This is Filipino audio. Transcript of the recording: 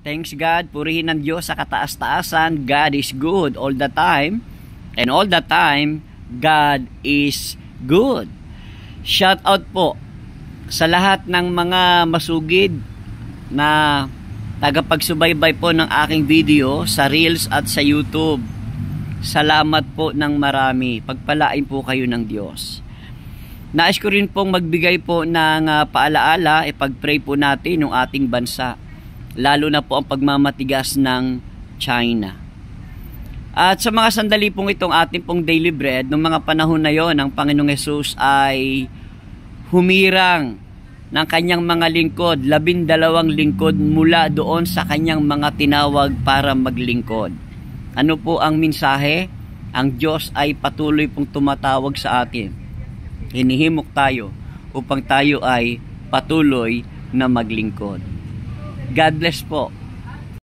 Thanks God, purihin ng Diyos sa kataas-taasan. God is good all the time. And all the time, God is good. Shout out po sa lahat ng mga masugid na tagapagsubaybay po ng aking video sa Reels at sa YouTube. Salamat po ng marami. Pagpalain po kayo ng Diyos. Nais ko rin pong magbigay po ng paalaala, ipag-pray po natin ng ating bansa. Lalo na po ang pagmamatigas ng China. At sa mga sandali pong itong ating pong daily bread, noong mga panahon na yon, ang Panginoong Hesus ay humirang ng kanyang mga lingkod, 12 lingkod mula doon sa kanyang mga tinawag para maglingkod. Ano po ang mensahe? Ang Diyos ay patuloy pong tumatawag sa atin. Hinihimok tayo upang tayo ay patuloy na maglingkod. God bless po.